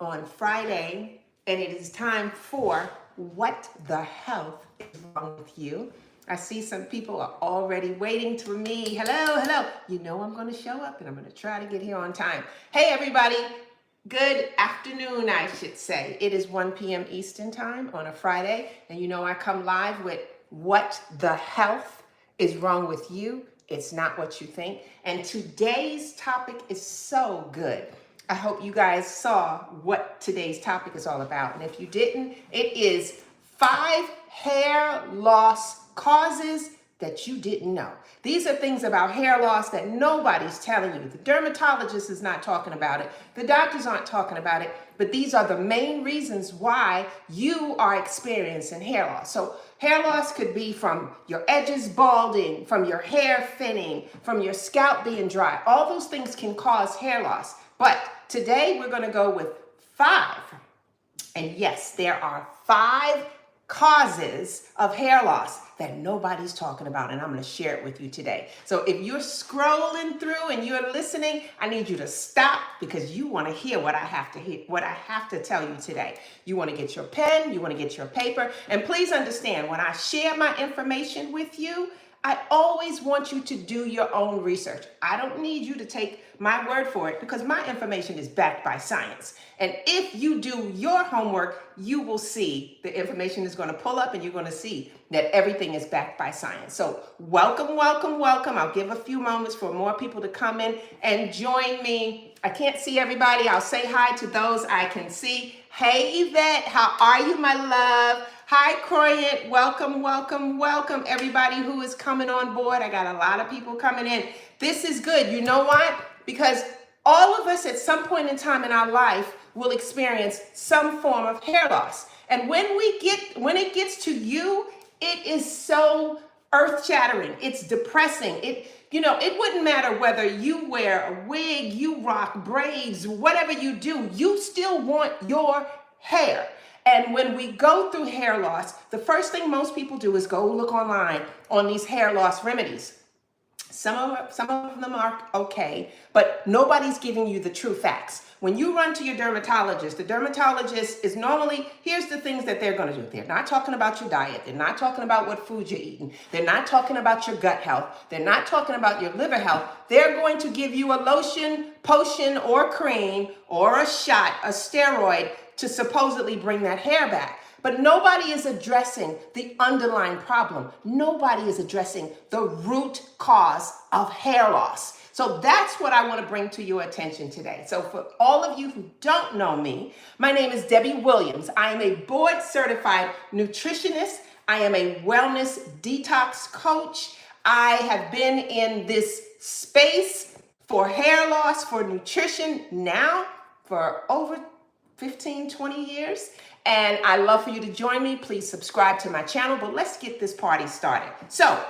on Friday, and it is time for What the Health is Wrong with You? I see some people are already waiting for me. Hello, hello. You know I'm going to show up and I'm going to try to get here on time. Hey, everybody. Good afternoon, I should say. It is 1 p.m. Eastern time on a Friday, and you know I come live with What the Health is Wrong with You. It's not what you think. And today's topic is so good. I hope you guys saw what today's topic is all about. And if you didn't, it is 5 hair loss causes that you didn't know. These are things about hair loss that nobody's telling you. The dermatologist is not talking about it. The doctors aren't talking about it. But these are the main reasons why you are experiencing hair loss. So hair loss could be from your edges balding, from your hair thinning, from your scalp being dry. All those things can cause hair loss. But today we're going to go with 5. And yes, there are 5 causes of hair loss that nobody's talking about, and I'm going to share it with you today. So if you're scrolling through and you're listening, I need you to stop because you want to hear what I have to hear, what I have to tell you today. You want to get your pen, you want to get your paper, and please understand when I share my information with you, I always want you to do your own research. I don't need you to take my word for it because my information is backed by science. And if you do your homework, you will see the information is going to pull up and you're going to see that everything is backed by science. So welcome, welcome, welcome. I'll give a few moments for more people to come in and join me. I can't see everybody. I'll say hi to those I can see. Hey, Yvette, how are you, my love? Hi, Croyant. Welcome, welcome, welcome, everybody who is coming on board. I got a lot of people coming in. This is good. You know what? Because all of us at some point in time in our life will experience some form of hair loss. And when it gets to you, it is so earth-shattering. It's depressing. It wouldn't matter whether you wear a wig, you rock braids, whatever you do, you still want your hair. And when we go through hair loss, the first thing most people do is go look online on these hair loss remedies. Some of them are okay, but nobody's giving you the true facts. When you run to your dermatologist, the dermatologist is normally, here's the things that they're going to do. They're not talking about your diet. They're not talking about what food you're eating. They're not talking about your gut health. They're not talking about your liver health. They're going to give you a lotion, potion, or cream, or a shot, a steroid, to supposedly bring that hair back. But nobody is addressing the underlying problem. Nobody is addressing the root cause of hair loss. So that's what I want to bring to your attention today. So for all of you who don't know me, my name is Debbie Williams. I am a board certified nutritionist. I am a wellness detox coach. I have been in this space for hair loss, for nutrition now for over 15, 20 years. And I'd love for you to join me. Please subscribe to my channel, but let's get this party started. So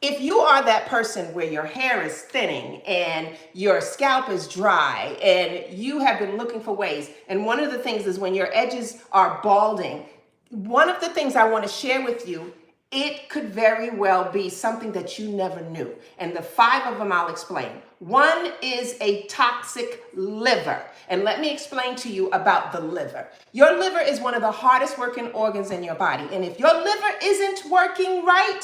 if you are that person where your hair is thinning and your scalp is dry and you have been looking for ways, and one of the things is when your edges are balding, one of the things I want to share with you, it could very well be something that you never knew. And the 5 of them I'll explain. One is a toxic liver. And let me explain to you about the liver. Your liver is one of the hardest working organs in your body. And if your liver isn't working right,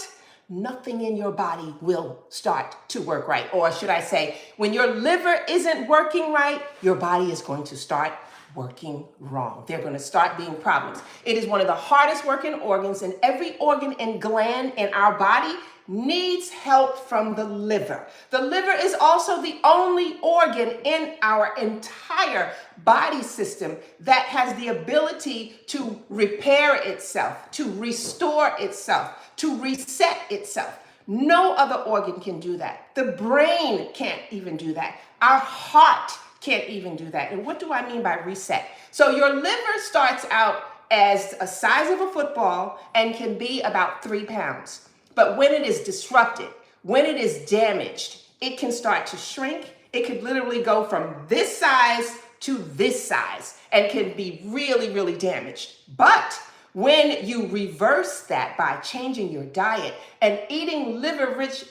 nothing in your body will start to work right. Or should I say, when your liver isn't working right, your body is going to start working wrong. They're going to start being problems. It is one of the hardest working organs, and every organ and gland in our body needs help from the liver. The liver is also the only organ in our entire body system that has the ability to repair itself, to restore itself, to reset itself. No other organ can do that. The brain can't even do that. Our heart can't even do that. And what do I mean by reset? So your liver starts out as a size of a football and can be about 3 pounds. But when it is disrupted, when it is damaged, it can start to shrink. It could literally go from this size to this size and can be really, really damaged. But when you reverse that by changing your diet and eating liver-rich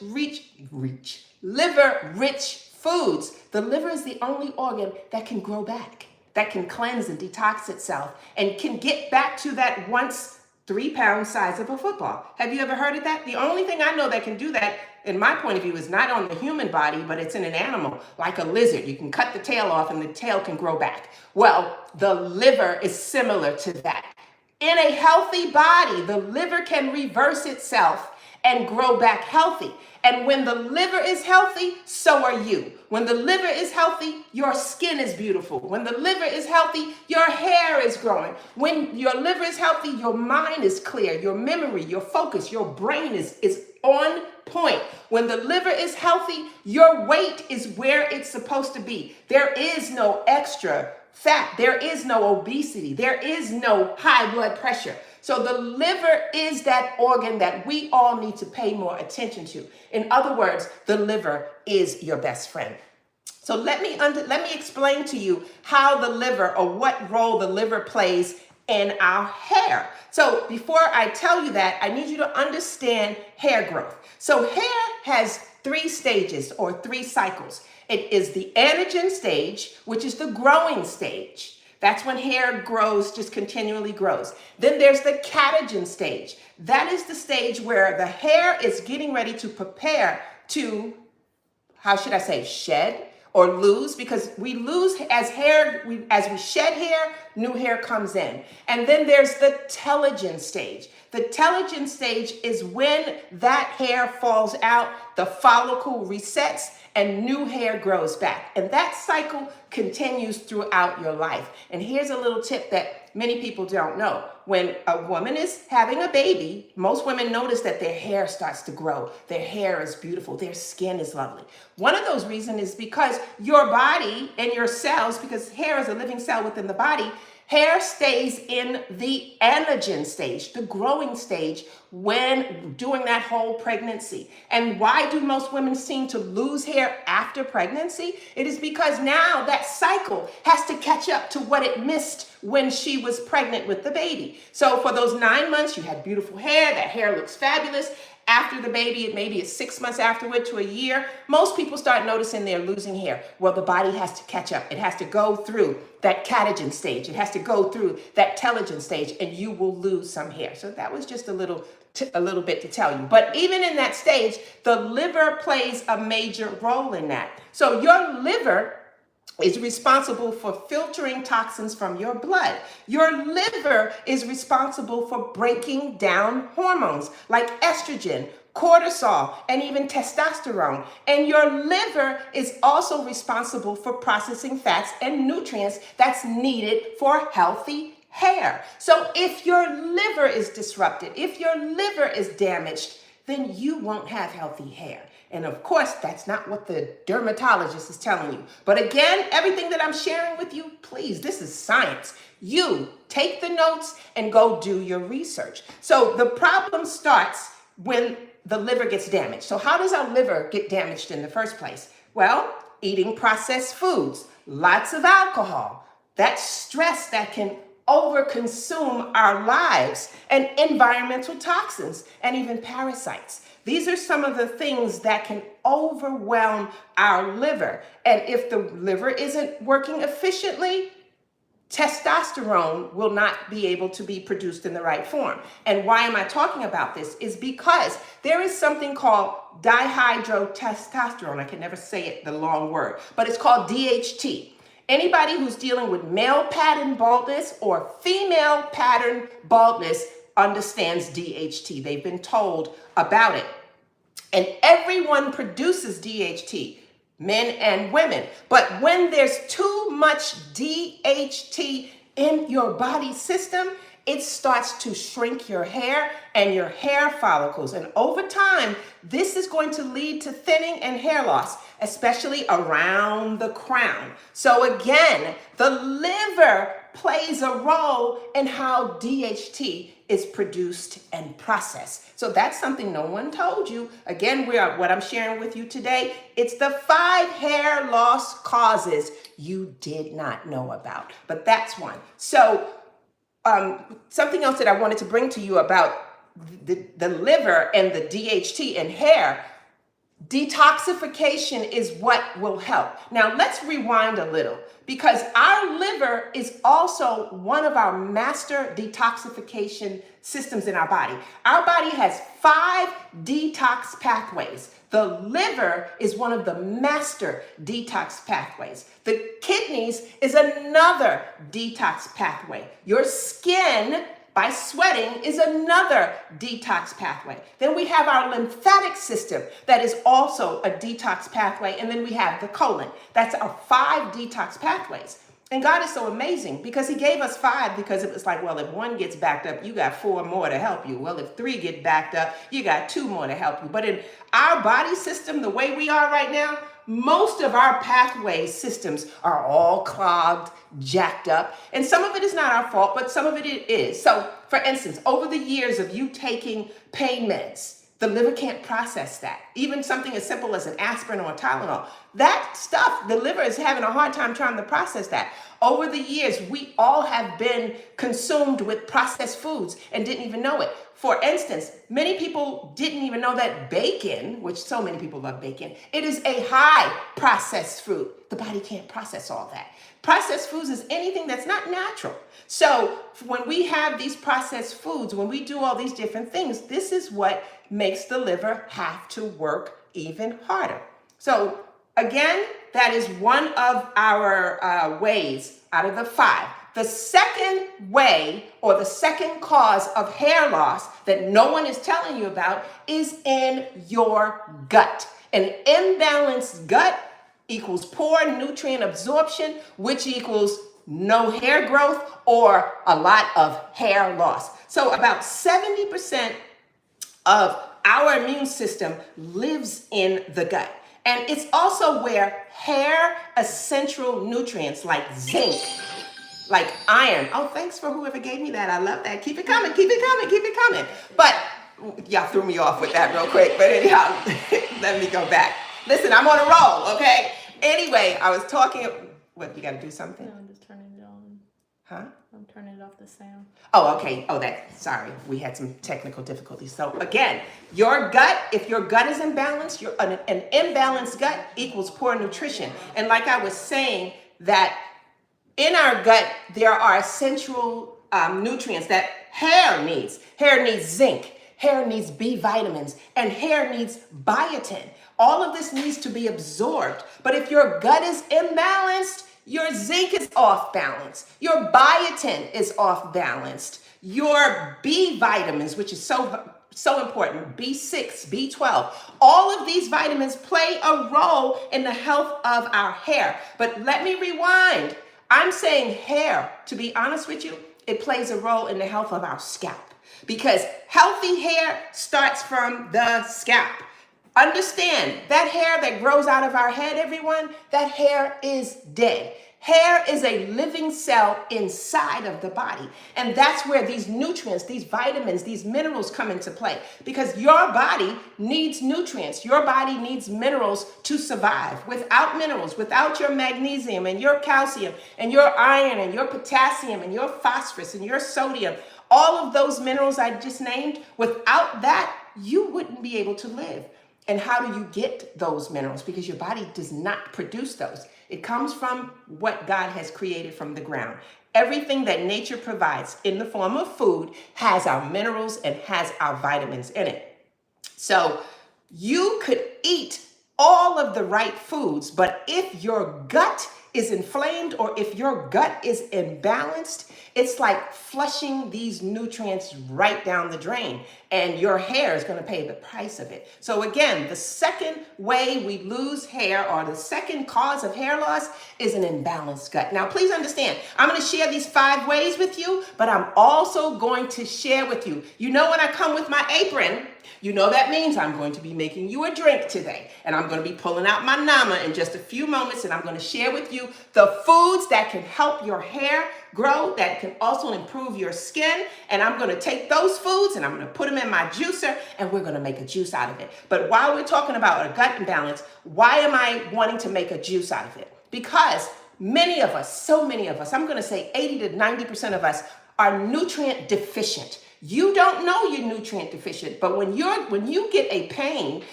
foods, the liver is the only organ that can grow back. that can cleanse and detox itself and can get back to that once 3-pound size of a football. Have you ever heard of that? The only thing I know that can do that, in my point of view, is not on the human body, but it's in an animal, like a lizard. You can cut the tail off and the tail can grow back. Well, the liver is similar to that. In a healthy body, the liver can reverse itself and grow back healthy. And when the liver is healthy, so are you. When the liver is healthy, your skin is beautiful. When the liver is healthy, your hair is growing. When your liver is healthy, your mind is clear, your memory, your focus, your brain is on point. When the liver is healthy, your weight is where it's supposed to be. There is no extra fat. There is no obesity. There is no high blood pressure. So the liver is that organ that we all need to pay more attention to. In other words, the liver is your best friend. So let me explain to you how the liver, or what role the liver plays in our hair. So before I tell you that, I need you to understand hair growth. So hair has 3 stages or 3 cycles. It is the anagen stage, which is the growing stage. That's when hair grows, just continually grows. Then there's the catagen stage. That is the stage where the hair is getting ready to prepare to, shed or lose, because we lose as we shed hair, new hair comes in. And then there's the telogen stage. The telogen stage is when that hair falls out, the follicle resets, and new hair grows back. And that cycle continues throughout your life. And here's a little tip that many people don't know. When a woman is having a baby, most women notice that their hair starts to grow. Their hair is beautiful. Their skin is lovely. One of those reasons is because your body and your cells, because hair is a living cell within the body, hair stays in the anagen stage, the growing stage, when doing that whole pregnancy. And why do most women seem to lose hair after pregnancy? It is because now that cycle has to catch up to what it missed when she was pregnant with the baby. So for those 9 months, you had beautiful hair. That hair looks fabulous. After the baby, maybe it's 6 months afterward to a year, most people start noticing they're losing hair. Well, the body has to catch up. It has to go through that catagen stage. It has to go through that telogen stage, and you will lose some hair. So that was just a little bit to tell you. But even in that stage, the liver plays a major role in that. So your liver is responsible for filtering toxins from your blood. Your liver is responsible for breaking down hormones like estrogen, cortisol, and even testosterone. And your liver is also responsible for processing fats and nutrients that's needed for healthy hair. So if your liver is disrupted, if your liver is damaged, then you won't have healthy hair. And of course, that's not what the dermatologist is telling you. But again, everything that I'm sharing with you, please, this is science. You take the notes and go do your research. So the problem starts when the liver gets damaged. So how does our liver get damaged in the first place? Well, eating processed foods, lots of alcohol, that stress that can overconsume our lives, and environmental toxins, and even parasites. These are some of the things that can overwhelm our liver. And if the liver isn't working efficiently, testosterone will not be able to be produced in the right form. And why am I talking about this? Is because there is something called dihydrotestosterone. I can never say it, the long word, but it's called DHT. Anybody who's dealing with male pattern baldness or female pattern baldness understands DHT. They've been told about it. And everyone produces DHT, men and women. But when there's too much DHT in your body system, it starts to shrink your hair and your hair follicles. And over time, this is going to lead to thinning and hair loss, especially around the crown. So again, the liver plays a role in how DHT is produced and processed. So that's something no one told you. Again, what I'm sharing with you today, it's the 5 hair loss causes you did not know about. But that's one. So something else that I wanted to bring to you about the liver and the DHT and hair. Detoxification is what will help. Now, let's rewind a little because our liver is also one of our master detoxification systems in our body. Our body has 5 detox pathways. The liver is one of the master detox pathways. The kidneys is another detox pathway. Your skin, by sweating, is another detox pathway. Then we have our lymphatic system that is also a detox pathway. And then we have the colon. That's our 5 detox pathways. And God is so amazing because he gave us 5 because it was like, well, if 1 gets backed up, you got 4 more to help you. Well, if 3 get backed up, you got 2 more to help you. But in our body system, the way we are right now, most of our pathway systems are all clogged, jacked up. And some of it is not our fault, but some of it is. So, for instance, over the years of you taking pain meds, the liver can't process that. Even something as simple as an aspirin or a Tylenol. That stuff, the liver is having a hard time trying to process that. Over the years, we all have been consumed with processed foods and didn't even know it. For instance, many people didn't even know that bacon, which so many people love bacon, it is a high processed food. The body can't process all that. Processed foods is anything that's not natural. So when we have these processed foods, when we do all these different things, this is what makes the liver have to work even harder. So again, that is one of our ways out of the 5. The second way or the second cause of hair loss that no one is telling you about is in your gut. An imbalanced gut equals poor nutrient absorption, which equals no hair growth or a lot of hair loss. So about 70% of our immune system lives in the gut. And it's also where hair essential nutrients like zinc, like iron. Oh, thanks for whoever gave me that. I love that. Keep it coming, keep it coming, keep it coming. But y'all threw me off with that real quick. But anyhow, let me go back. Listen, I'm on a roll, okay? Anyway, I was talking. What, you got to do something? No, I'm just turning it on. Huh? I'm turning it off the sound. Oh, okay. Oh, sorry. We had some technical difficulties. So again, your gut, if your gut is imbalanced, an imbalanced gut equals poor nutrition. And like I was saying, that in our gut, there are essential nutrients that hair needs. Hair needs zinc. Hair needs B vitamins. And hair needs biotin. All of this needs to be absorbed. But if your gut is imbalanced, your zinc is off balance. Your biotin is off balanced. Your B vitamins, which is so important, B6, B12, all of these vitamins play a role in the health of our hair. But let me rewind. I'm saying hair, to be honest with you, it plays a role in the health of our scalp because healthy hair starts from the scalp. Understand that hair that grows out of our head, everyone, that hair is dead. Hair is a living cell inside of the body. And that's where these nutrients, these vitamins, these minerals come into play. Because your body needs nutrients. Your body needs minerals to survive. Without minerals, without your magnesium and your calcium and your iron and your potassium and your phosphorus and your sodium, all of those minerals I just named, without that, you wouldn't be able to live. And how do you get those minerals? Because your body does not produce those. It comes from what God has created from the ground. Everything that nature provides in the form of food has our minerals and has our vitamins in it. So you could eat all of the right foods, but if your gut is inflamed or if your gut is imbalanced, it's like flushing these nutrients right down the drain, and your hair is going to pay the price of it. So again, the second way we lose hair, or the second cause of hair loss, is an imbalanced gut. Now, please understand, I'm going to share these 5 ways with you, but I'm also going to share with you. You know, when I come with my apron, you know that means I'm going to be making you a drink today. And I'm going to be pulling out my nama in just a few moments. And I'm going to share with you the foods that can help your hair grow, that can also improve your skin. And I'm going to take those foods and I'm going to put them in my juicer and we're going to make a juice out of it. But while we're talking about a gut imbalance, why am I wanting to make a juice out of it? Because many of us, so many of us, I'm going to say 80 to 90% of us are nutrient deficient. You don't know you're nutrient deficient, but when you get a pain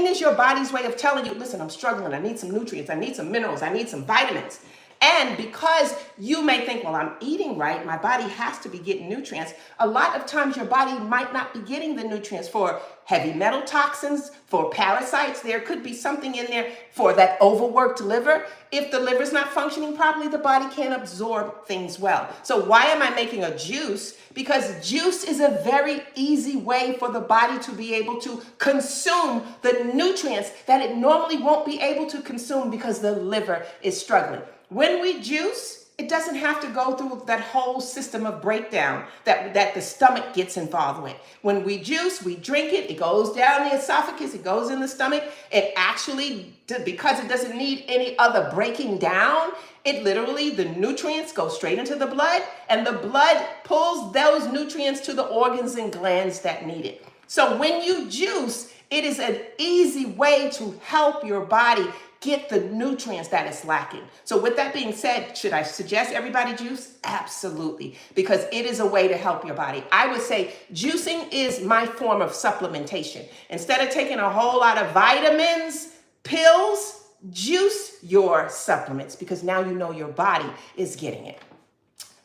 is your body's way of telling you, listen, I'm struggling. I need some nutrients. I need some minerals. I need some vitamins. And because you may think, well, I'm eating right, my body has to be getting nutrients. A lot of times your body might not be getting the nutrients for heavy metal toxins, for parasites. There could be something in there for that overworked liver. If the liver's not functioning properly, the body can't absorb things well. So why am I making a juice? Because juice is a very easy way for the body to be able to consume the nutrients that it normally won't be able to consume because the liver is struggling. When we juice, it doesn't have to go through that whole system of breakdown that the stomach gets involved with. When we juice, we drink it, it goes down the esophagus, it goes in the stomach. It actually, because it doesn't need any other breaking down, it literally, the nutrients go straight into the blood, and the blood pulls those nutrients to the organs and glands that need it. So when you juice, it is an easy way to help your body get the nutrients that it's lacking. So with that being said, should I suggest everybody juice? Absolutely, because it is a way to help your body. I would say juicing is my form of supplementation. Instead of taking a whole lot of vitamins, pills, juice your supplements, because now you know your body is getting it.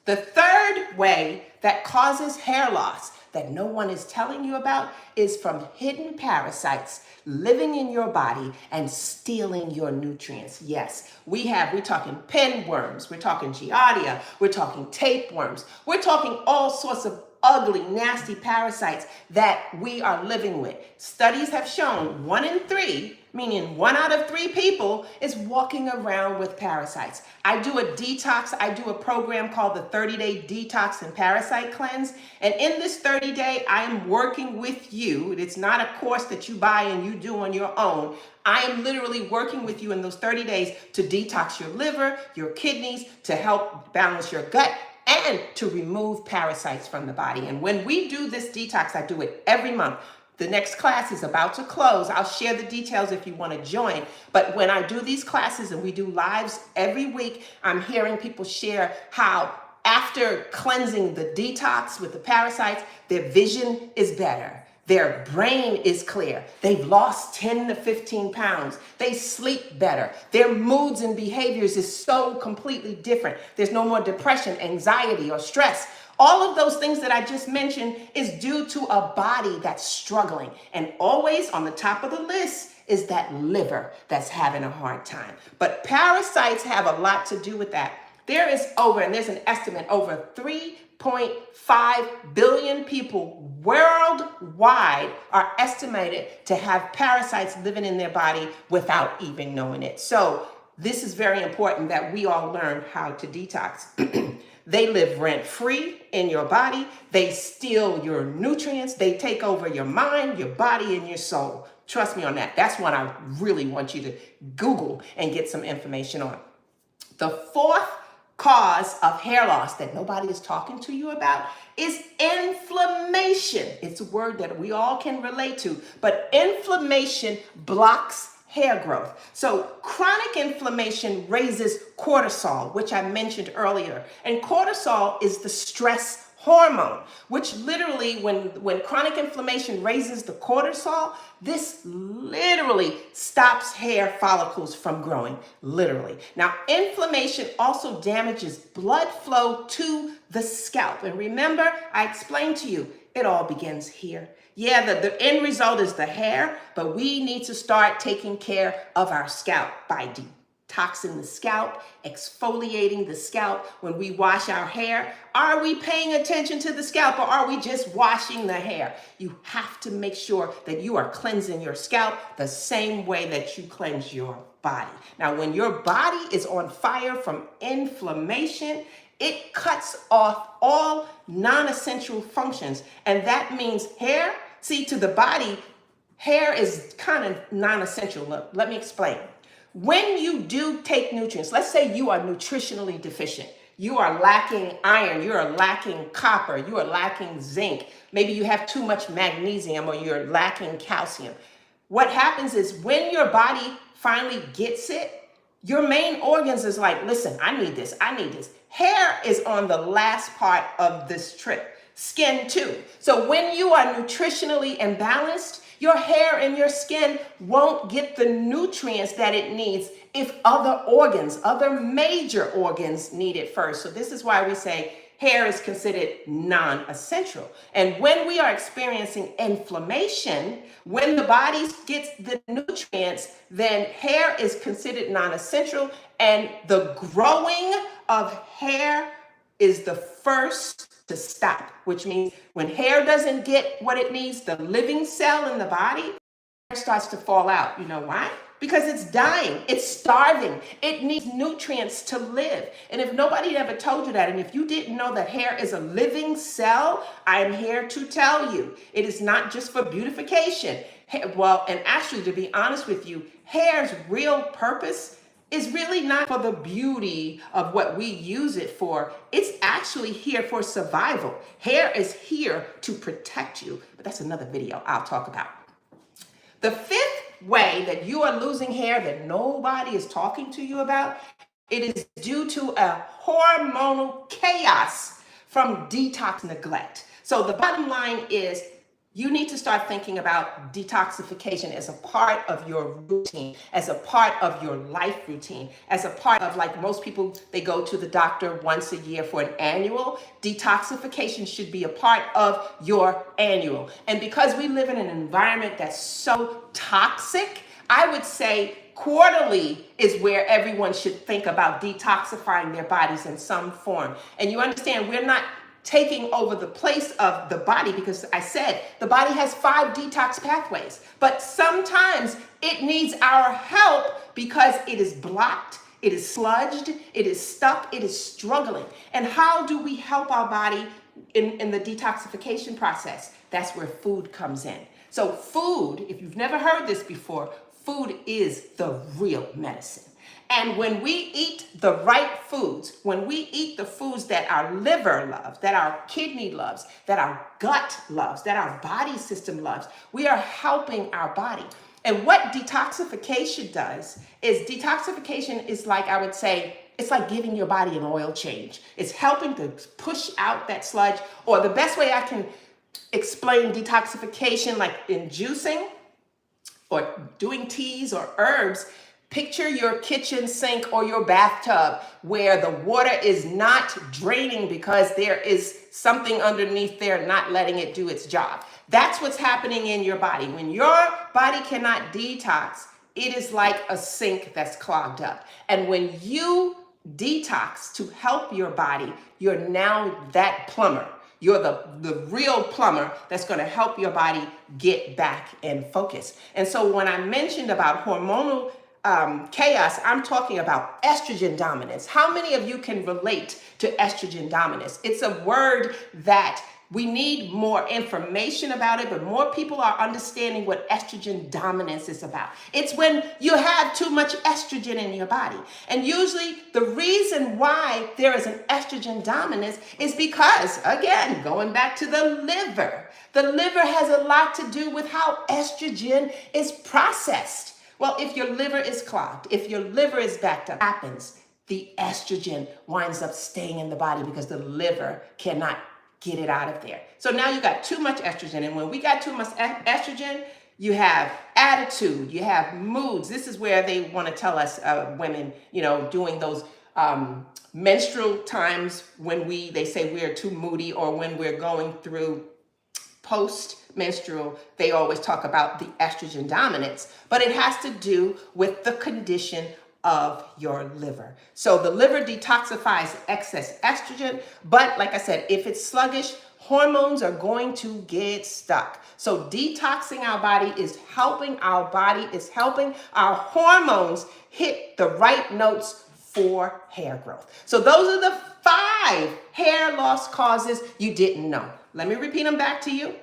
The third way that causes hair loss that no one is telling you about is from hidden parasites living in your body and stealing your nutrients. Yes, we're talking pinworms, we're talking giardia, we're talking tapeworms, we're talking all sorts of ugly, nasty parasites that we are living with. Studies have shown 1 in 3, meaning 1 out of 3 people is walking around with parasites. I do a detox. I do a program called the 30-Day Detox and Parasite Cleanse. And in this 30-day, I am working with you. It's not a course that you buy and you do on your own. I am literally working with you in those 30 days to detox your liver, your kidneys, to help balance your gut, and to remove parasites from the body. And when we do this detox, I do it every month. The next class is about to close. I'll share the details if you want to join. But when I do these classes and we do lives every week, I'm hearing people share how after cleansing the detox with the parasites, their vision is better. Their brain is clear. They've lost 10 to 15 pounds. They sleep better. Their moods and behaviors is so completely different. There's no more depression, anxiety, or stress. All of those things that I just mentioned is due to a body that's struggling. And always on the top of the list is that liver that's having a hard time. But parasites have a lot to do with that. There's an estimate, over 3.5 billion people worldwide are estimated to have parasites living in their body without even knowing it. So this is very important that we all learn how to detox. They live rent-free in your body. They steal your nutrients. They take over your mind, your body, and your soul. Trust me on that. That's what I really want you to Google and get some information on. The fourth cause of hair loss that nobody is talking to you about is inflammation. It's a word that we all can relate to, but inflammation blocks hair growth. So chronic inflammation raises cortisol, which I mentioned earlier. And cortisol is the stress hormone, which literally, when chronic inflammation raises the cortisol, this literally stops hair follicles from growing, literally. Now, inflammation also damages blood flow to the scalp. And remember, I explained to you, it all begins here. Yeah, the end result is the hair, but we need to start taking care of our scalp by detoxing the scalp, exfoliating the scalp. When we wash our hair, are we paying attention to the scalp, or are we just washing the hair? You have to make sure that you are cleansing your scalp the same way that you cleanse your body. Now, when your body is on fire from inflammation, it cuts off all non-essential functions. And that means hair, see, to the body, hair is kind of non-essential. Let me explain. When you do take nutrients, let's say you are nutritionally deficient. You are lacking iron, you are lacking copper, you are lacking zinc. Maybe you have too much magnesium or you're lacking calcium. What happens is when your body finally gets it, your main organs is like, listen, I need this, I need this. Hair is on the last part of this trip. Skin too. So when you are nutritionally imbalanced, your hair and your skin won't get the nutrients that it needs if other organs, other major organs need it first. So this is why we say hair is considered non-essential. And when we are experiencing inflammation, when the body gets the nutrients, then hair is considered non-essential, and the growing of hair is the first to stop, which means when hair doesn't get what it needs, the living cell in the body, hair starts to fall out. You know why? Because it's dying, it's starving, it needs nutrients to live. And if nobody ever told you that, and if you didn't know that hair is a living cell, I am here to tell you, it is not just for beautification. Well, and actually, to be honest with you, hair's real purpose is really not for the beauty of what we use it for. It's actually here for survival. Hair is here to protect you, but that's another video I'll talk about. The fifth way that you are losing hair that nobody is talking to you about, it is due to a hormonal chaos from detox neglect. So the bottom line is you need to start thinking about detoxification as a part of your routine, as a part of your life routine, as a part of, like most people, they go to the doctor once a year for an annual. Detoxification should be a part of your annual. And because we live in an environment that's so toxic, I would say quarterly is where everyone should think about detoxifying their bodies in some form. And you understand, we're not taking over the place of the body, because I said the body has 5 detox pathways, but sometimes it needs our help because it is blocked, it is sludged, it is stuck, it is struggling. And how do we help our body in the detoxification process? That's where food comes in. So food, if you've never heard this before, food is the real medicine. And when we eat the right foods, when we eat the foods that our liver loves, that our kidney loves, that our gut loves, that our body system loves, we are helping our body. And what detoxification does is detoxification is like, I would say, it's like giving your body an oil change. It's helping to push out that sludge, or the best way I can explain detoxification, like in juicing or doing teas or herbs. Picture your kitchen sink or your bathtub where the water is not draining because there is something underneath there not letting it do its job. That's what's happening in your body. When your body cannot detox, it is like a sink that's clogged up. And when you detox to help your body, you're now that plumber. You're the real plumber that's going to help your body get back in focus. And so when I mentioned about hormonal chaos, I'm talking about estrogen dominance. How many of you can relate to estrogen dominance? It's a word that we need more information about it, but more people are understanding what estrogen dominance is about. It's when you have too much estrogen in your body. And usually the reason why there is an estrogen dominance is because, again, going back to the liver has a lot to do with how estrogen is processed. Well, if your liver is clogged, if your liver is backed up, happens, the estrogen winds up staying in the body because the liver cannot get it out of there. So now you got too much estrogen. And when we got too much estrogen, you have attitude, you have moods. This is where they want to tell us women, doing those menstrual times when they say we're too moody, or when we're going through post-menstrual, they always talk about the estrogen dominance, but it has to do with the condition of your liver. So the liver detoxifies excess estrogen, but like I said, if it's sluggish, hormones are going to get stuck. So detoxing our body is helping our body, is helping our hormones hit the right notes for hair growth. So those are the 5 hair loss causes you didn't know. Let me repeat them back to you.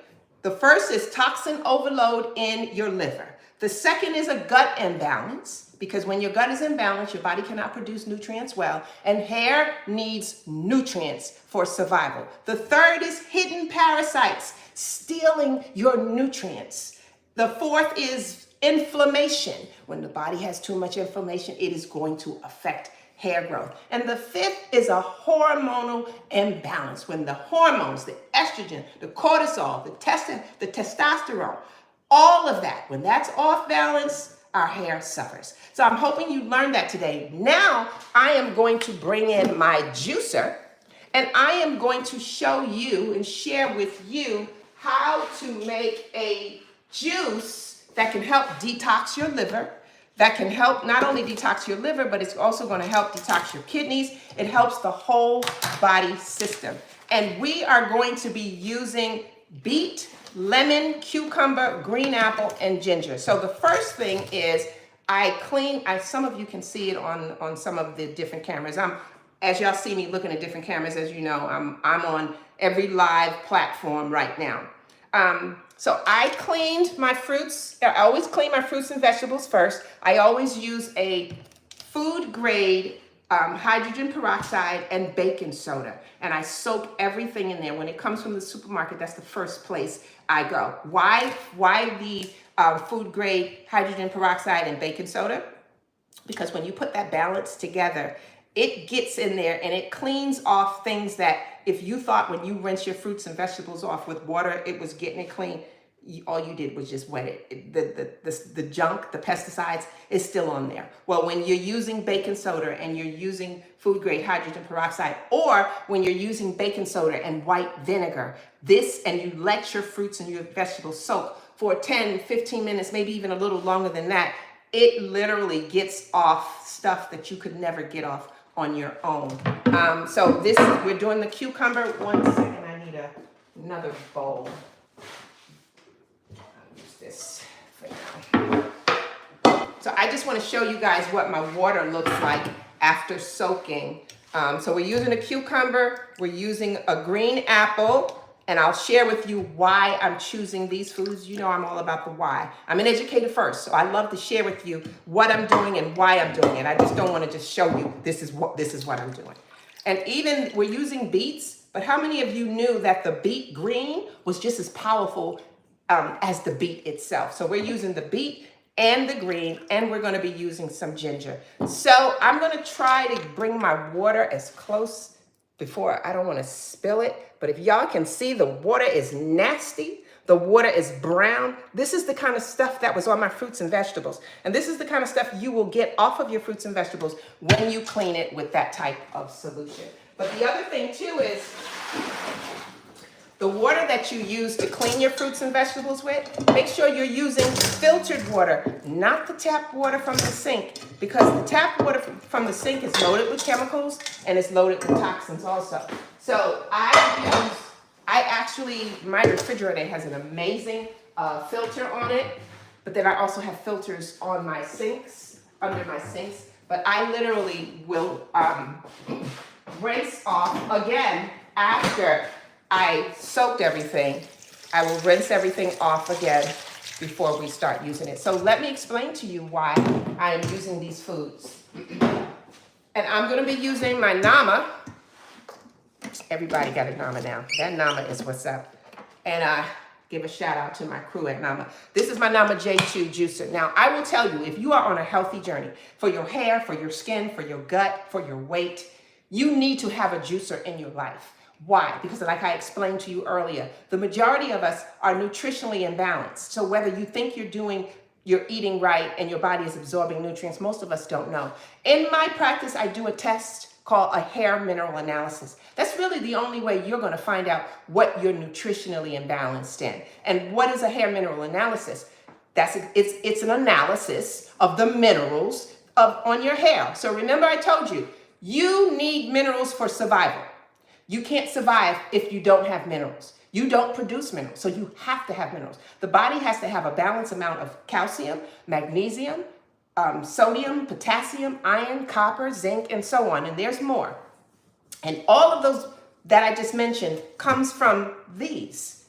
The first is toxin overload in your liver. The second is a gut imbalance, because when your gut is imbalanced, your body cannot produce nutrients well, and hair needs nutrients for survival. The third is hidden parasites stealing your nutrients. The fourth is inflammation. When the body has too much inflammation, it is going to affect hair growth. And the fifth is a hormonal imbalance, when the hormones, the estrogen, the cortisol, the testosterone, all of that, when that's off balance, our hair suffers. So I'm hoping you learned that today. Now I am going to bring in my juicer, and I am going to show you and share with you how to make a juice that can help detox your liver, that can help not only detox your liver, but it's also going to help detox your kidneys. It helps the whole body system. And we are going to be using beet, lemon, cucumber, green apple, and ginger. So the first thing is some of you can see it on some of the different cameras. As y'all see me looking at different cameras, as you know, I'm on every live platform right now. So I cleaned my fruits. I always clean my fruits and vegetables first. I always use a food grade hydrogen peroxide and baking soda. And I soak everything in there. When it comes from the supermarket, that's the first place I go. Why the food grade hydrogen peroxide and baking soda? Because when you put that balance together, it gets in there and it cleans off things that if you thought when you rinse your fruits and vegetables off with water, it was getting it clean, all you did was just wet it. The junk, the pesticides is still on there. Well, when you're using baking soda and you're using food grade hydrogen peroxide, or when you're using baking soda and white vinegar, and you let your fruits and your vegetables soak for 10, 15 minutes, maybe even a little longer than that, it literally gets off stuff that you could never get off on your own. So we're doing the cucumber. 1 second, I need another bowl. I'll use this for now. So I just want to show you guys what my water looks like after soaking. So we're using a cucumber, we're using a green apple, and I'll share with you why I'm choosing these foods. You know I'm all about the why. I'm an educator first, so I love to share with you what I'm doing and why I'm doing it. I just don't want to just show you this is what I'm doing. And even we're using beets, but how many of you knew that the beet green was just as powerful as the beet itself? So we're using the beet and the green, and we're going to be using some ginger. So I'm going to try to bring my water as close before, I don't want to spill it, but if y'all can see, the water is nasty. The water is brown. This is the kind of stuff that was on my fruits and vegetables. And this is the kind of stuff you will get off of your fruits and vegetables when you clean it with that type of solution. But the other thing too is the water that you use to clean your fruits and vegetables with, make sure you're using filtered water, not the tap water from the sink, because the tap water from the sink is loaded with chemicals and it's loaded with toxins also. So my refrigerator has an amazing filter on it, but then I also have filters on my sinks, under my sinks, but I literally will rinse off again after I soaked everything. I will rinse everything off again before we start using it. So let me explain to you why I am using these foods. And I'm going to be using my Nama. Everybody got a Nama now. That Nama is what's up. And give a shout out to my crew at Nama. This is my Nama J2 juicer. Now, I will tell you, if you are on a healthy journey for your hair, for your skin, for your gut, for your weight, you need to have a juicer in your life. Why? Because like I explained to you earlier, the majority of us are nutritionally imbalanced. So whether you think you're eating right and your body is absorbing nutrients, most of us don't know. In my practice, I do a test called a hair mineral analysis. That's really the only way you're going to find out what you're nutritionally imbalanced in. And what is a hair mineral analysis? It's an analysis of the minerals on your hair. So remember I told you, you need minerals for survival. You can't survive if you don't have minerals. You don't produce minerals, so you have to have minerals. The body has to have a balanced amount of calcium, magnesium, sodium, potassium, iron, copper, zinc, and so on. And there's more. And all of those that I just mentioned comes from these.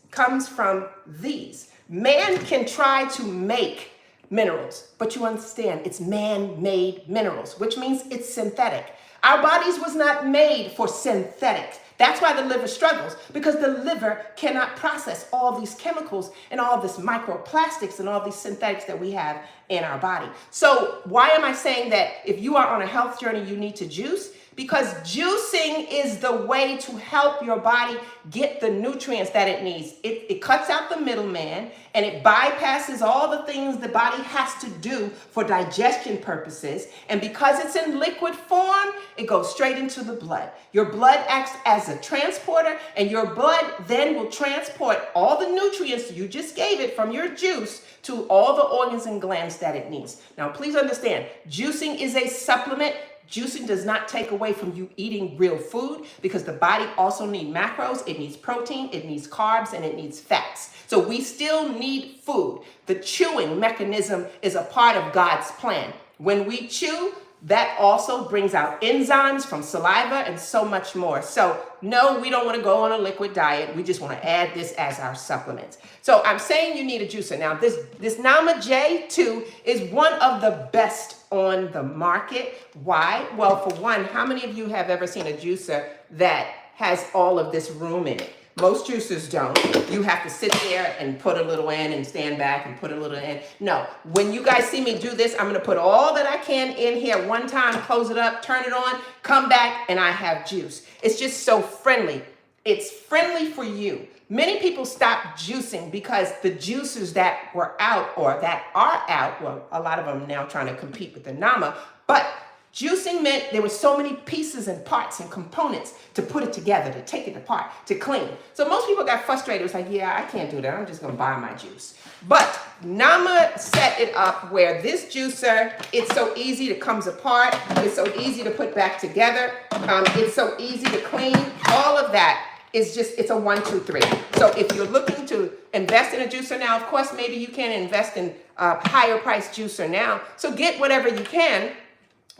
Man can try to make minerals, but you understand it's man-made minerals, which means it's synthetic. Our bodies was not made for synthetics. That's why the liver struggles, because the liver cannot process all these chemicals and all this microplastics and all these synthetics that we have in our body. So why am I saying that if you are on a health journey, you need to juice? Because juicing is the way to help your body get the nutrients that it needs. It cuts out the middleman and it bypasses all the things the body has to do for digestion purposes. And because it's in liquid form, it goes straight into the blood. Your blood acts as a transporter, and your blood then will transport all the nutrients you just gave it from your juice to all the organs and glands that it needs. Now, please understand, juicing is a supplement. Juicing does not take away from you eating real food, because the body also needs macros, it needs protein, it needs carbs, and it needs fats. So we still need food. The chewing mechanism is a part of God's plan. When we chew, that also brings out enzymes from saliva and so much more. So no, we don't want to go on a liquid diet. We just want to add this as our supplements. So I'm saying you need a juicer. Now this Nama J2 is one of the best on the market. Why? Well, for one, how many of you have ever seen a juicer that has all of this room in it? Most juicers don't. You have to sit there and put a little in and stand back and put a little in. No, when you guys see me do this, I'm gonna put all that I can in here one time, close it up, turn it on, come back, and I have juice. It's just so friendly. It's friendly for you. Many people stop juicing because the juicers that were out or that are out, well, a lot of them now trying to compete with the Nama, but juicing meant there were so many pieces and parts and components to put it together, to take it apart, to clean. So most people got frustrated. It was like, yeah, I can't do that. I'm just going to buy my juice. But Nama set it up where this juicer, it's so easy, it comes apart. It's so easy to put back together. It's so easy to clean. All of that is just, it's a 1, 2, 3. So if you're looking to invest in a juicer now, of course, maybe you can't invest in a higher price juicer now. So get whatever you can.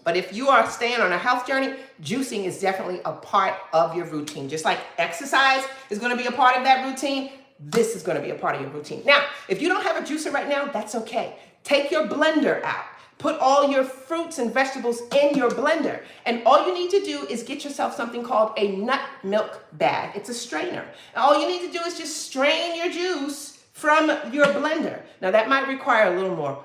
But if you are staying on a health journey, juicing is definitely a part of your routine. Just like exercise is going to be a part of that routine, this is going to be a part of your routine. Now, if you don't have a juicer right now, that's okay. Take your blender out. Put all your fruits and vegetables in your blender. And all you need to do is get yourself something called a nut milk bag. It's a strainer. And all you need to do is just strain your juice from your blender. Now, that might require a little more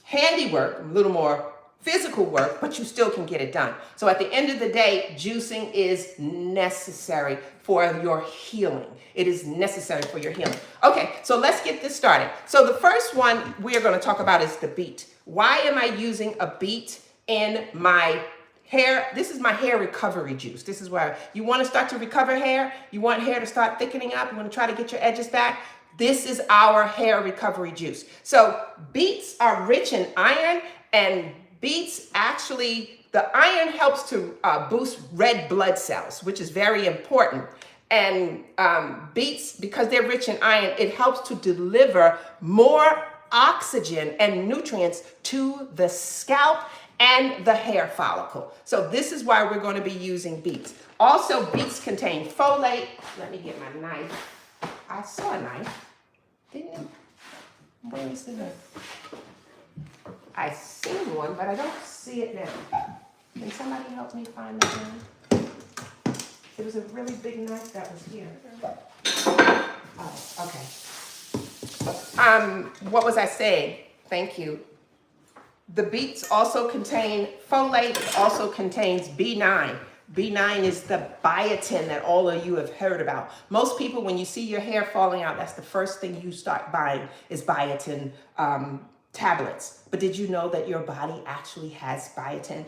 handiwork, a little more physical work, but you still can get it done. So at the end of the day, juicing is necessary for your healing. It is necessary for your healing. Okay, so let's get this started. So the first one we are going to talk about is the beet. Why am I using a beet in my hair? This is my hair recovery juice. This is where you want to start to recover hair. You want hair to start thickening up. You want to try to get your edges back. This is our hair recovery juice. So beets are rich in iron, and beets actually, the iron helps to boost red blood cells, which is very important. And beets, because they're rich in iron, it helps to deliver more oxygen and nutrients to the scalp and the hair follicle. So this is why we're going to be using beets. Also, beets contain folate. Let me get my knife. I saw a knife, didn't you? Where is the knife? I seen one, but I don't see it now. Can somebody help me find that one? It was a really big knife that was here. Oh, okay. What was I saying? Thank you. The beets also contain folate. It also contains B9. B9 is the biotin that all of you have heard about. Most people, when you see your hair falling out, that's the first thing you start buying is biotin tablets. But did you know that your body actually has biotin?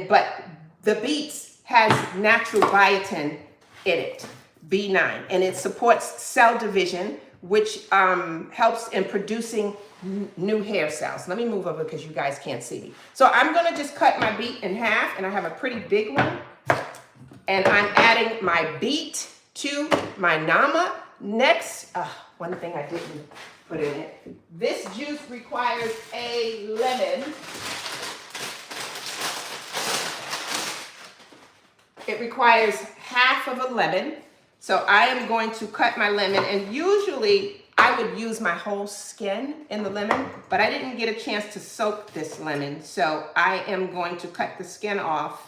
But the beets has natural biotin in it, B9, and it supports cell division, which helps in producing new hair cells. Let me move over because you guys can't see me. So I'm gonna just cut my beet in half, and I have a pretty big one. And I'm adding my beet to my Nama. Next, one thing I didn't put in it. This juice requires a lemon. It requires half of a lemon. So I am going to cut my lemon, and usually I would use my whole skin in the lemon, but I didn't get a chance to soak this lemon. So I am going to cut the skin off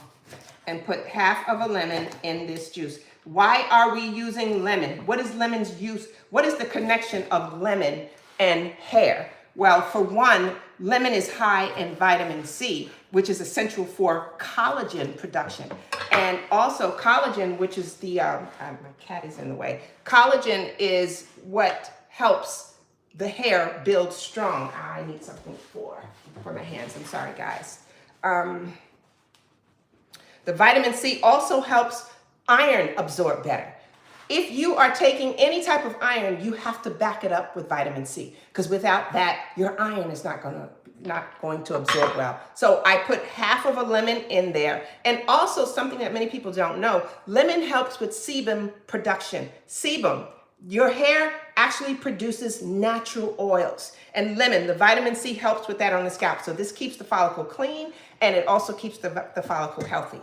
and put half of a lemon in this juice. Why are we using lemon? What is lemon's use? What is the connection of lemon and hair? Well, for one, lemon is high in vitamin C, which is essential for collagen production. And also collagen, which is the, my cat is in the way. Collagen is what helps the hair build strong. I need something for my hands. I'm sorry, guys. The vitamin C also helps iron absorb better. If you are taking any type of iron, you have to back it up with vitamin C, because without that, your iron is not going to absorb well. So I put half of a lemon in there. And also something that many people don't know, lemon helps with sebum production. Sebum, your hair actually produces natural oils. And lemon, the vitamin C helps with that on the scalp. So this keeps the follicle clean, and it also keeps the follicle healthy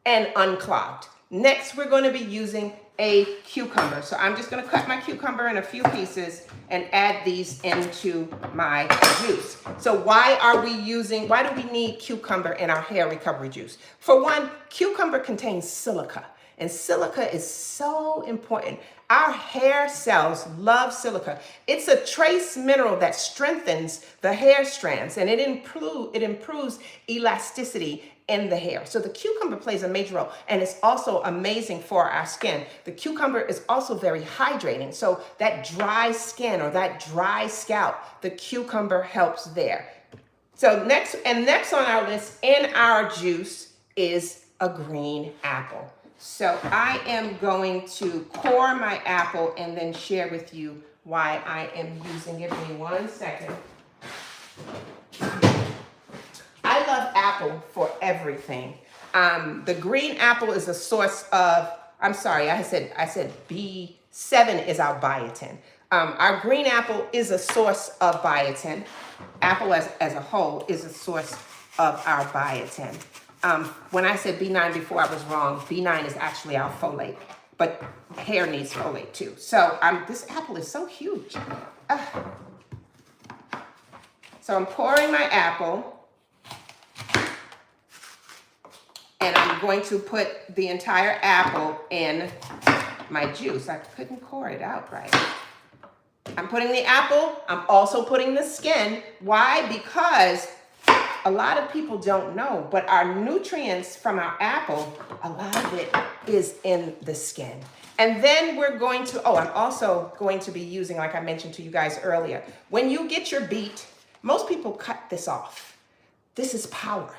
and unclogged. Next, we're going to be using a cucumber. So I'm just going to cut my cucumber in a few pieces and add these into my juice. So why do we need cucumber in our hair recovery juice? For one, cucumber contains silica, and silica is so important. Our hair cells love silica. It's a trace mineral that strengthens the hair strands, and it improves elasticity in the hair. So the cucumber plays a major role, and it's also amazing for our skin. The cucumber is also very hydrating. So that dry skin or that dry scalp, the cucumber helps there. So next on our list in our juice is a green apple. So I am going to core my apple and then share with you why I am using it. Give me 1 second. I love apple for everything. The green apple is a source of, I'm sorry, I said B7 is our biotin. Our green apple is a source of biotin. Apple as a whole is a source of our biotin. When I said B9 before, I was wrong. B9 is actually our folate, but hair needs folate too. So this apple is so huge. So I'm pouring my apple, and I'm going to put the entire apple in my juice. I couldn't pour it out right. I'm putting the apple. I'm also putting the skin. Why? Because a lot of people don't know, but our nutrients from our apple, a lot of it is in the skin. And then we're going to, I'm also going to be using, like I mentioned to you guys earlier, when you get your beet, most people cut this off. This is power.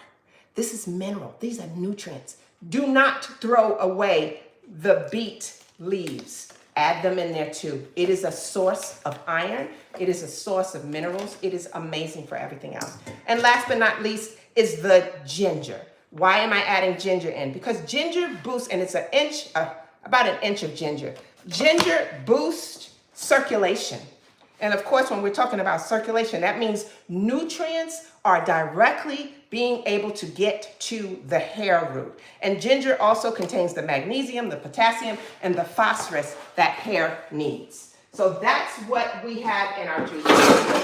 This is mineral. These are nutrients. Do not throw away the beet leaves. Add them in there too. It is a source of iron. It is a source of minerals. It is amazing for everything else. And last but not least is the ginger. Why am I adding ginger in? Because ginger boosts, and it's about an inch of ginger. Ginger boosts circulation. And of course, when we're talking about circulation, that means nutrients are directly being able to get to the hair root. And ginger also contains the magnesium, the potassium, and the phosphorus that hair needs. So that's what we have in our juice.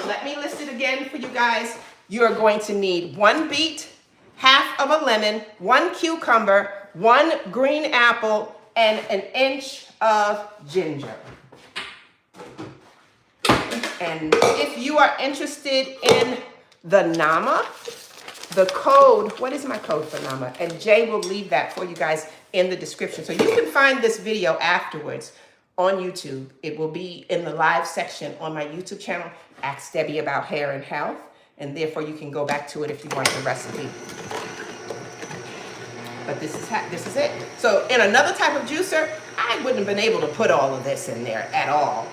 Let me list it again for you guys. You're going to need 1 beet, half of a lemon, 1 cucumber, 1 green apple, and an inch of ginger. And if you are interested in the Nama, the code, what is my code for Nama? And Jay will leave that for you guys in the description. So you can find this video afterwards on YouTube. It will be in the live section on my YouTube channel, Ask Debbie About Hair and Health. And therefore you can go back to it if you want the recipe. But this is it. So in another type of juicer, I wouldn't have been able to put all of this in there at all.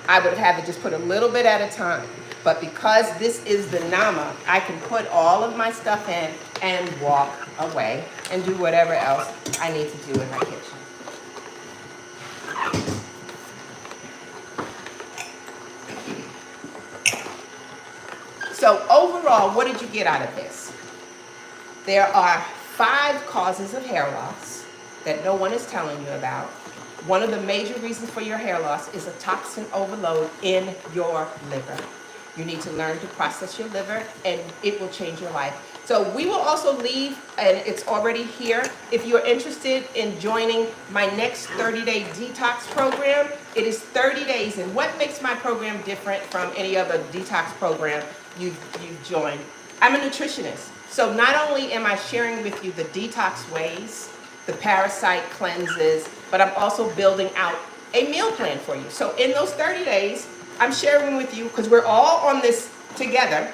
I would have had to just put a little bit at a time. But because this is the Nama, I can put all of my stuff in and walk away and do whatever else I need to do in my kitchen. So overall, what did you get out of this? There are 5 causes of hair loss that no one is telling you about. One of the major reasons for your hair loss is a toxin overload in your liver. You need to learn to process your liver, and it will change your life. So we will also leave, and it's already here. If you're interested in joining my next 30-day detox program, it is 30 days. And what makes my program different from any other detox program you've joined? I'm a nutritionist. So not only am I sharing with you the detox ways, the parasite cleanses, but I'm also building out a meal plan for you. So in those 30 days, I'm sharing with you, because we're all on this together.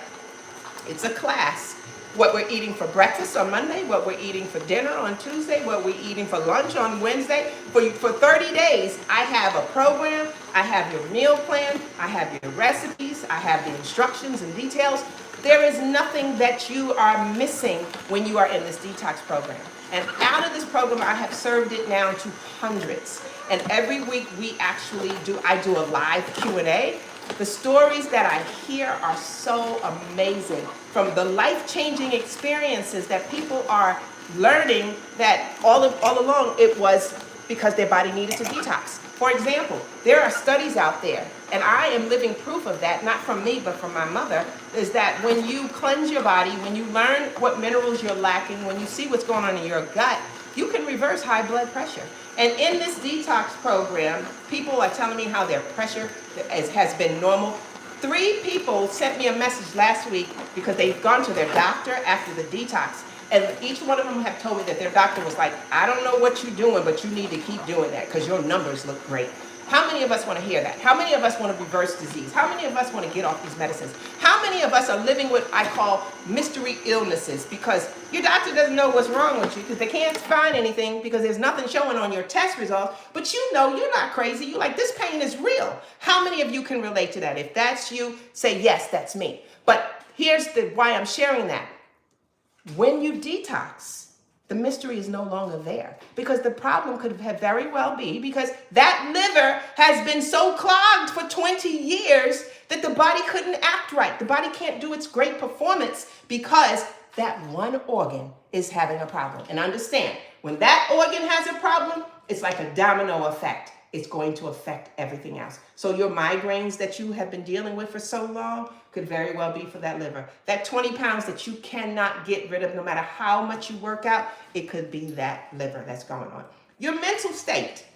It's a class. What we're eating for breakfast on Monday, what we're eating for dinner on Tuesday, what we're eating for lunch on Wednesday. For 30 days, I have a program, I have your meal plan, I have your recipes, I have the instructions and details. There is nothing that you are missing when you are in this detox program. And out of this program, I have served it now to hundreds. And every week I do a live Q&A. The stories that I hear are so amazing, from the life-changing experiences that people are learning that all along it was because their body needed to detox. For example, there are studies out there, and I am living proof of that, not from me, but from my mother, is that when you cleanse your body, when you learn what minerals you're lacking, when you see what's going on in your gut, you can reverse high blood pressure. And in this detox program, people are telling me how their pressure has been normal. 3 people sent me a message last week because they've gone to their doctor after the detox. And each one of them have told me that their doctor was like, I don't know what you're doing, but you need to keep doing that because your numbers look great. How many of us want to hear that? How many of us want to reverse disease? How many of us want to get off these medicines? How many of us are living what I call mystery illnesses, because your doctor doesn't know what's wrong with you because they can't find anything because there's nothing showing on your test results, but you know you're not crazy. You're like, this pain is real. How many of you can relate to that? If that's you, say, yes, that's me. But here's why I'm sharing that. When you detox, the mystery is no longer there, because the problem could have very well be because that liver has been so clogged for 20 years that the body couldn't act right. The body can't do its great performance because that one organ is having a problem. And understand, when that organ has a problem, it's like a domino effect. It's going to affect everything else. So your migraines that you have been dealing with for so long could very well be for that liver. That 20 pounds that you cannot get rid of no matter how much you work out, it could be that liver that's going on. Your mental state,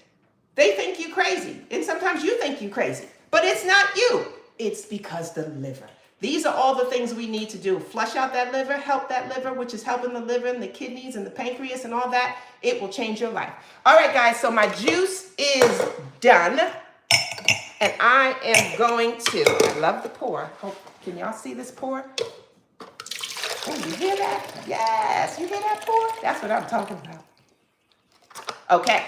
they think you crazy. And sometimes you think you crazy, but it's not you. It's because the liver. These are all the things we need to do. Flush out that liver, help that liver, which is helping the liver and the kidneys and the pancreas and all that. It will change your life. All right, guys, so my juice is done. And I am going to, I love the pour. Can y'all see this pour? Oh, you hear that? Yes, you hear that pour? That's what I'm talking about. Okay.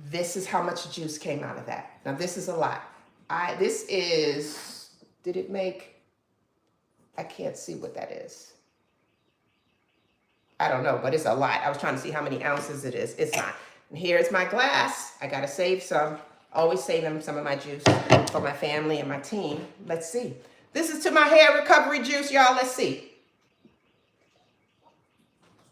This is how much juice came out of that. Now, this is a lot. This is, did it make, I can't see what that is. I don't know, but it's a lot. I was trying to see how many ounces it is. It's not. And here's my glass. I got to save some. Always saving some of my juice for my family and my team. Let's see. This is to my hair recovery juice, y'all. Let's see.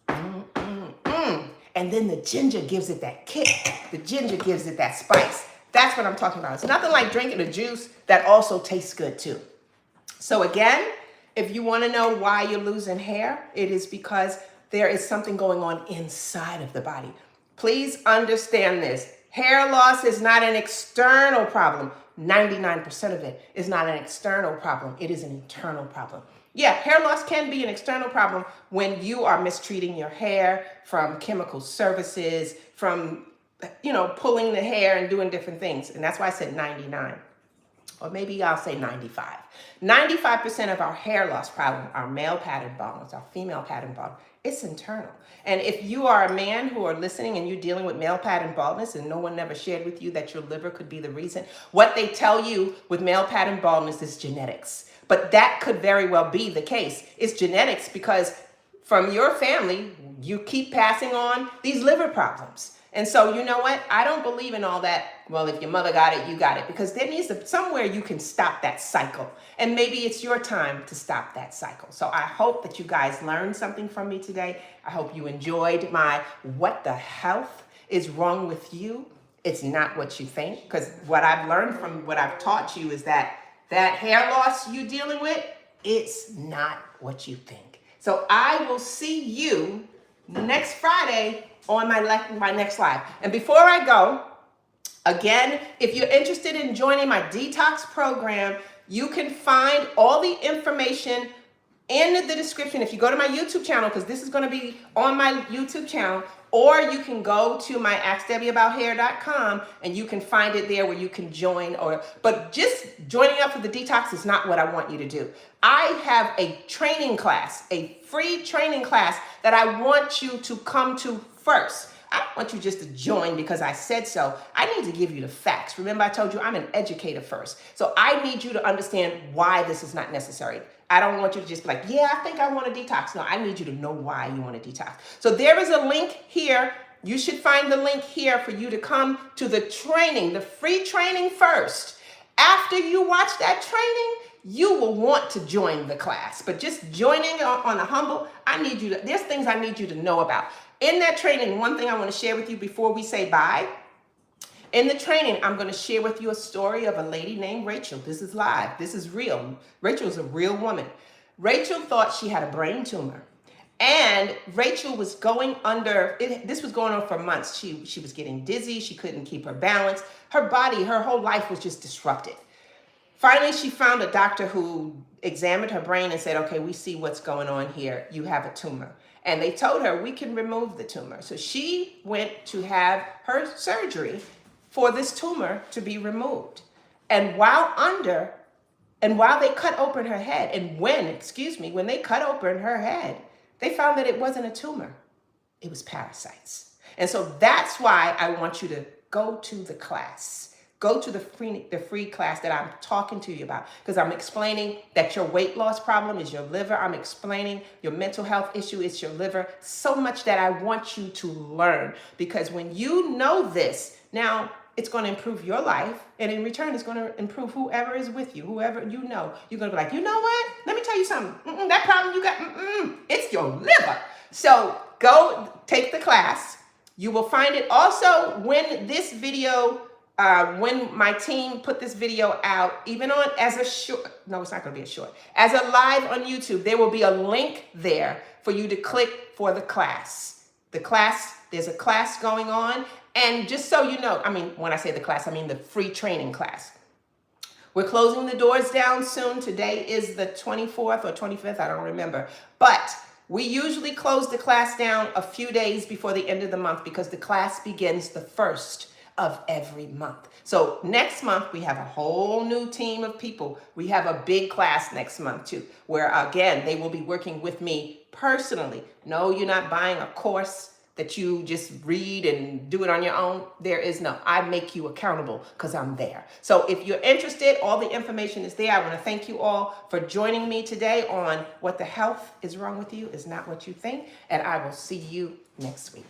And then the ginger gives it that kick. The ginger gives it that spice. That's what I'm talking about. It's nothing like drinking a juice that also tastes good too. So again, if you want to know why you're losing hair, it is because there is something going on inside of the body. Please understand this. Hair loss is not an external problem. 99% of it is not an external problem. It is an internal problem. Yeah, hair loss can be an external problem when you are mistreating your hair from chemical services, from, pulling the hair and doing different things. And that's why I said 99. Or maybe I'll say 95. 95% of our hair loss problem, our male pattern baldness, our female pattern baldness, it's internal. And if you are a man who are listening and you're dealing with male pattern baldness and no one ever shared with you that your liver could be the reason, what they tell you with male pattern baldness is genetics. But that could very well be the case. It's genetics because from your family, you keep passing on these liver problems. And so, you know what? I don't believe in all that, well, if your mother got it, you got it. Because there needs to, somewhere you can stop that cycle. And maybe it's your time to stop that cycle. So I hope that you guys learned something from me today. I hope you enjoyed my what the health is wrong with you. It's not what you think. Because what I've learned from what I've taught you is that hair loss you're dealing with, it's not what you think. So I will see you next Friday on my next live. And before I go, again, if you're interested in joining my detox program, you can find all the information in the description. If you go to my YouTube channel, because this is going to be on my YouTube channel, or you can go to my AskDebbieAboutHair.com and you can find it there where you can join. But just joining up for the detox is not what I want you to do. I have a training class, a free training class that I want you to come to first. I don't want you just to join because I said so. I need to give you the facts. Remember, I told you I'm an educator first. So I need you to understand why this is not necessary. I don't want you to just be like, yeah, I think I want to detox. No, I need you to know why you want to detox. So there is a link here. You should find the link here for you to come to the training, the free training first. After you watch that training, you will want to join the class. But just joining on a humble, there's things I need you to know about. In that training, one thing I want to share with you before we say bye. In the training, I'm going to share with you a story of a lady named Rachel. This is live. This is real. Rachel is a real woman. Rachel thought she had a brain tumor. And Rachel was going under, this was going on for months. She was getting dizzy. She couldn't keep her balance. Her body, her whole life was just disrupted. Finally, she found a doctor who examined her brain and said, okay, we see what's going on here. You have a tumor. And they told her, we can remove the tumor. So she went to have her surgery for this tumor to be removed. And while they cut open her head, and when they cut open her head, they found that it wasn't a tumor. It was parasites. And so that's why I want you to go to the class. Go to the free class that I'm talking to you about, because I'm explaining that your weight loss problem is your liver. I'm explaining your mental health issue is your liver. So much that I want you to learn, because when you know this, now it's going to improve your life, and in return, it's going to improve whoever is with you, whoever you know. You're going to be like, you know what? Let me tell you something. That problem you got, it's your liver. So go take the class. You will find it also when this video. When my team put this video out, even on as a short, no, it's not going to be a short, as a live on YouTube, there will be a link there for you to click for the class. There's a class going on. And just so you know, when I say the class, I mean the free training class. We're closing the doors down soon. Today is the 24th or 25th, I don't remember. But we usually close the class down a few days before the end of the month, because the class begins the 1st of every month. So next month, we have a whole new team of people. We have a big class next month too, where again, they will be working with me personally. No, you're not buying a course that you just read and do it on your own. I make you accountable because I'm there. So if you're interested, all the information is there. I want to thank you all for joining me today on What the Health is Wrong with You is Not What You Think. And I will see you next week.